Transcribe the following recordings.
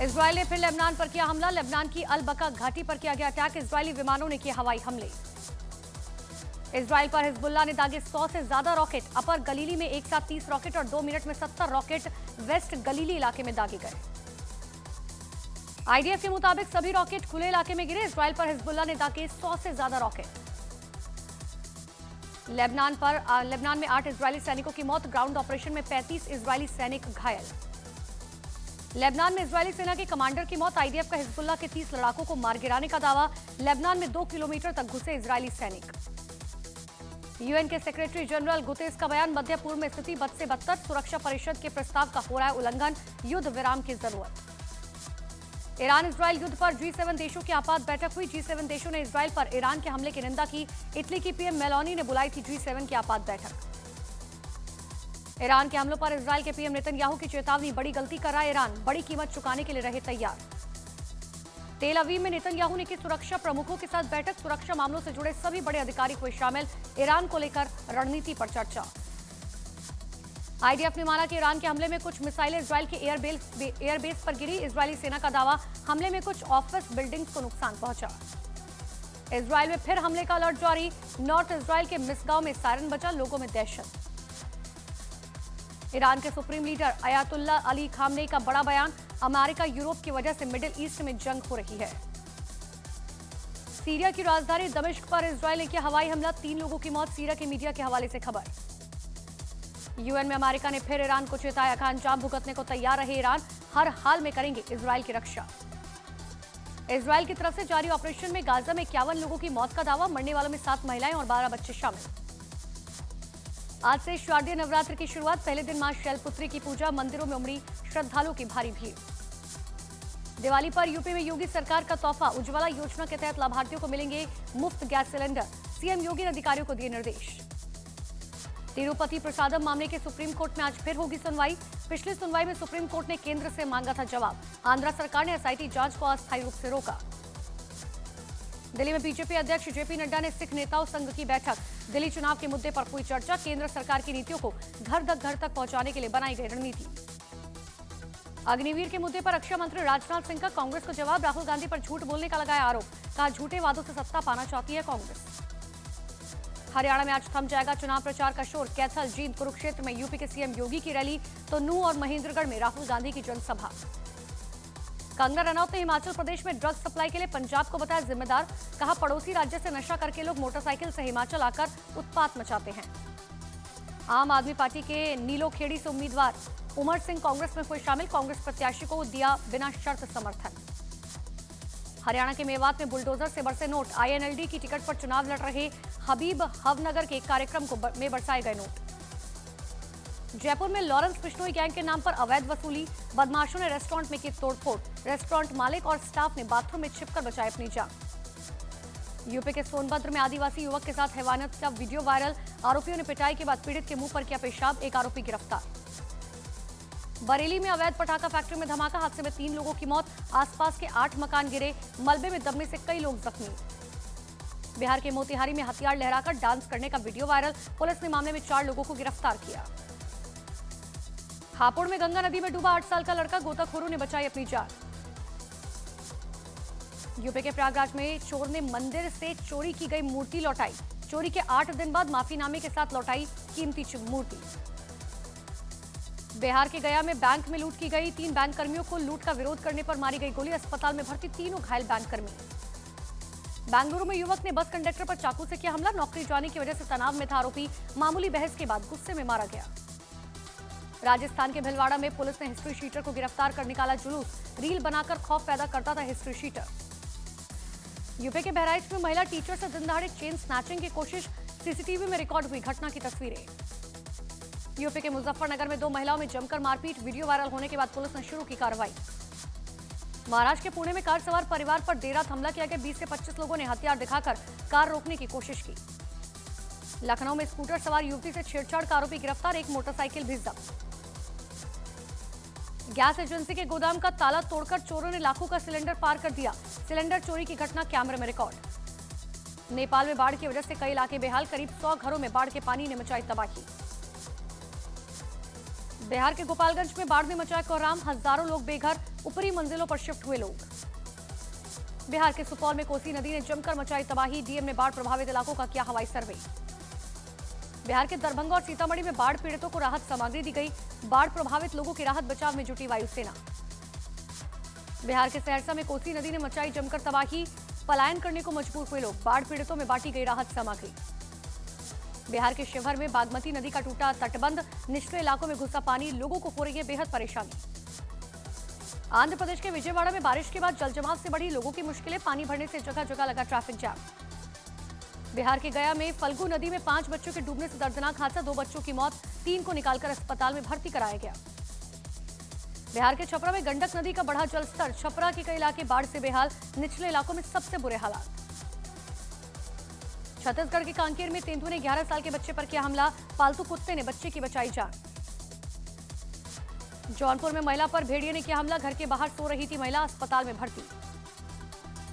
Israel ने फिर Lebanon पर किया हमला। लेबनान की अल बका घाटी पर किया गया अटैक। इजरायली विमानों ने किए हवाई हमले। इजरायल पर हिजबुल्लाह ने दागे 100 से ज्यादा रॉकेट। अपर गलीली में एक साथ 30 रॉकेट और 2 मिनट में 70 रॉकेट वेस्ट गलीली इलाके में दागे गए। आईडीएफ के मुताबिक सभी रॉकेट खुले इलाके में गिरे। इजरायल पर हिजबुल्लाह ने दागे 100 से ज्यादा रॉकेट। लेबनान में 8 इजरायली सैनिकों की मौत। ग्राउंड ऑपरेशन में 35 इजरायली सैनिक घायल। लेबनान में इजरायली सेना के कमांडर की मौत। आईडीएफ का हिजबुल्लाह के 30 लड़ाकों को मार गिराने का दावा। लेबनान में 2 किलोमीटर तक घुसे इजरायली सैनिक। यूएन के सेक्रेटरी जनरल गुतेरेस का बयान। मध्य पूर्व में स्थिति बद से बदतर। सुरक्षा परिषद के प्रस्ताव का हो रहा है उल्लंघन। युद्ध विराम की जरूरत। ईरान इजरायल युद्ध पर G7 देशों की आपात बैठक हुई। G7 देशों ने इजरायल पर ईरान के हमले की निंदा की। इटली की पीएम मेलोनी ने बुलाई थी G7 की आपात बैठक। ईरान के हमलों पर इजरायल के पीएम नेतन्याहू की चेतावनी। बड़ी गलती कर रहा है ईरान, बड़ी कीमत चुकाने के लिए रहे तैयार। तेल अवीव में नेतन्याहू ने की सुरक्षा प्रमुखों के साथ बैठक। सुरक्षा मामलों से जुड़े सभी बड़े अधिकारी हुए शामिल। ईरान को लेकर रणनीति पर चर्चा। आईडीएफ ने माना कि ईरान के हमले में कुछ मिसाइलें इजरायल के एयरबेस पर गिरी। इजरायली सेना का दावा, हमले में कुछ ऑफिस बिल्डिंग्स को नुकसान पहुंचा। इजरायल में फिर हमले का अलर्ट जारी। नॉर्थ इजरायल के मिसगांव में सायरन बजा। लोगों में दहशत। ईरान के supreme leader Ayatollah Ali Khamenei का बड़ा बयान। अमेरिका यूरोप की वजह से मिडिल ईस्ट में जंग हो रही है। सीरिया की राजधानी दमिश्क पर इजरायल ने किया हवाई हमला। 3 लोगों की मौत। सीरिया के मीडिया के हवाले से खबर। यूएन में अमेरिका ने फिर ईरान को चेताया। कहा अंजाम भुगतने को तैयार रहे ईरान, हर हाल में करेंगे इजरायल की रक्षा। इजरायल की तरफ से जारी ऑपरेशन में गाजा में 51 लोगों की मौत का दावा। मरने वालों में 7 महिलाएं और 12 बच्चे शामिल। आज से शारदीय नवरात्र की शुरुआत। पहले दिन मां शैलपुत्री की पूजा। मंदिरों में उमड़ी श्रद्धालुओं की भारी भीड़। दिवाली पर यूपी में योगी सरकार का तोहफा। उज्ज्वला योजना के तहत लाभार्थियों को मिलेंगे मुफ्त गैस सिलेंडर। सीएम योगी ने अधिकारियों को दिए निर्देश। तिरुपति प्रसादम मामले के सुप्रीम कोर्ट में आज फिर होगी सुनवाई। पिछली सुनवाई में सुप्रीम कोर्ट ने केंद्र से मांगा था जवाब। आंध्र सरकार ने एसआईटी जांच को अस्थायी रूप से रोका। दिल्ली में बीजेपी अध्यक्ष जेपी नड्डा ने सिख नेताओं संघ की बैठक। दिल्ली चुनाव के मुद्दे पर हुई चर्चा। केंद्र सरकार की नीतियों को घर तक पहुंचाने के लिए बनाई गई रणनीति। अग्निवीर के मुद्दे पर रक्षा मंत्री राजनाथ सिंह का कांग्रेस को जवाब। राहुल गांधी पर झूठ बोलने का लगाया आरोप। कहा झूठे वादों से सत्ता पाना चाहती है कांग्रेस। हरियाणा में आज थम जाएगा चुनाव प्रचार का शोर। कैथल, जींद, कुरुक्षेत्र में यूपी के सीएम योगी की रैली तो नूंह और महेंद्रगढ़ में राहुल गांधी की जनसभा। कंगना रनौत ने हिमाचल प्रदेश में ड्रग्स सप्लाई के लिए पंजाब को बताया जिम्मेदार। कहा पड़ोसी राज्य से नशा करके लोग मोटरसाइकिल से हिमाचल आकर उत्पात मचाते हैं। आम आदमी पार्टी के नीलोखेड़ी से उम्मीदवार उमर सिंह कांग्रेस में हुए शामिल। कांग्रेस प्रत्याशी को दिया बिना शर्त समर्थन। हरियाणा के मेवात में बुलडोजर से बरसे नोट। आईएनएलडी की टिकट पर चुनाव लड़ रहे हबीब हवनगर के एक कार्यक्रम में बरसाए गए नोट। जयपुर में लॉरेंस बिश्नोई गैंग के नाम पर अवैध वसूली। बदमाशों ने रेस्टोरेंट में की तोड़फोड़। रेस्टोरेंट मालिक और स्टाफ ने बाथरूम में छिपकर बचाई अपनी जान। यूपी के सोनभद्र में आदिवासी युवक के साथ हैवानियत का वीडियो वायरल। आरोपियों ने पिटाई के बाद पीड़ित के मुंह पर किया पेशाब। एक आरोपी गिरफ्तार। बरेली में अवैध पटाखा फैक्ट्री में धमाका। हादसे में 3 लोगों की मौत। आसपास के 8 मकान गिरे। मलबे में दबने से कई लोग जख्मी। बिहार के मोतिहारी में हथियार लहराकर डांस करने का वीडियो वायरल। पुलिस ने मामले में 4 लोगों को गिरफ्तार किया। हापुड़ में गंगा नदी में डूबा 8 साल का लड़का। गोताखोरों ने बचाई अपनी जान। यूपी के प्रयागराज में चोर ने मंदिर से चोरी की गई मूर्ति लौटाई। चोरी के 8 दिन बाद माफीनामे के साथ लौटाई कीमती मूर्ति। बिहार के गया में बैंक में लूट की गई। 3 बैंक कर्मियों को लूट का विरोध करने पर मारी गई गोली। अस्पताल में भर्ती तीनों घायल बैंक कर्मी। बेंगलुरु में युवक ने बस कंडक्टर पर चाकू से किया हमला। नौकरी जाने की वजह से तनाव में था आरोपी। मामूली बहस के बाद गुस्से में मारा गया। राजस्थान के भिलवाड़ा में पुलिस ने हिस्ट्री शीटर को गिरफ्तार कर निकाला जुलूस। रील बनाकर खौफ पैदा करता था हिस्ट्री शीटर। यूपी के बहराइच में महिला टीचर से दिन दहाड़े चेन स्नैचिंग की कोशिश। सीसीटीवी में रिकॉर्ड हुई घटना की तस्वीरें। यूपी के मुजफ्फरनगर में 2 महिलाओं में जमकर मारपीट। वीडियो वायरल होने के बाद पुलिस ने शुरू की कार्रवाई। महाराष्ट्र के पुणे में कार सवार परिवार पर देर रात हमला किया गया। 20 से 25 लोगों ने हथियार दिखाकर कार रोकने की कोशिश की। लखनऊ में स्कूटर सवार युवती से छेड़छाड़ का आरोपी गिरफ्तार। एक मोटरसाइकिल भी जब्त। गैस एजेंसी के गोदाम का ताला तोड़कर चोरों ने लाखों का सिलेंडर पार कर दिया। सिलेंडर चोरी की घटना कैमरे में रिकॉर्ड। नेपाल में बाढ़ की वजह से कई इलाके बेहाल। करीब 100 घरों में बाढ़ के पानी ने मचाई तबाही। बिहार के गोपालगंज में बाढ़ में मचाया कोहराम। हजारों लोग बेघर। ऊपरी मंजिलों पर शिफ्ट हुए लोग। बिहार के सुपौल में कोसी नदी ने जमकर मचाई तबाही, डीएम ने बाढ़ प्रभावित इलाकों का किया हवाई सर्वे। बिहार के दरभंगा और सीतामढ़ी में बाढ़ पीड़ितों को राहत सामग्री दी गई, बाढ़ प्रभावित लोगों की राहत बचाव में जुटी वायुसेना। बिहार के सहरसा में कोसी नदी ने मचाई जमकर तबाही, पलायन करने को मजबूर हुए लोग, बाढ़ पीड़ितों में बांटी गई राहत सामग्री। बिहार के शिवहर में बागमती नदी का टूटा तटबंध, निचले इलाकों में घुसा पानी, लोगों को हो रही है बेहद परेशानी। आंध्र प्रदेश के विजयवाड़ा में बारिश के बाद जलजमाव से बढ़ी लोगों की मुश्किलें, पानी भरने से जगह जगह लगा ट्रैफिक जाम। बिहार के गया में फल्गु नदी में 5 बच्चों के डूबने से दर्दनाक हादसा, 2 बच्चों की मौत, 3 को निकालकर अस्पताल में भर्ती कराया गया। बिहार के छपरा में गंडक नदी का बढ़ा जलस्तर, छपरा के कई इलाके बाढ़ से बेहाल, निचले इलाकों में सबसे बुरे हालात। छत्तीसगढ़ के कांकेर में तेंदुए ने 11 साल के बच्चे पर किया हमला, पालतू कुत्ते ने बच्चे की बचाई जान। जौनपुर में महिला पर भेड़िए ने किया हमला, घर के बाहर सो रही थी महिला, अस्पताल में भर्ती।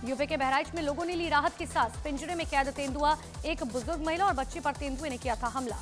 यूपी के बहराइच में लोगों ने ली राहत की सांस, पिंजरे में कैद तेंदुआ, एक बुजुर्ग महिला और बच्चे पर तेंदुए ने किया था हमला।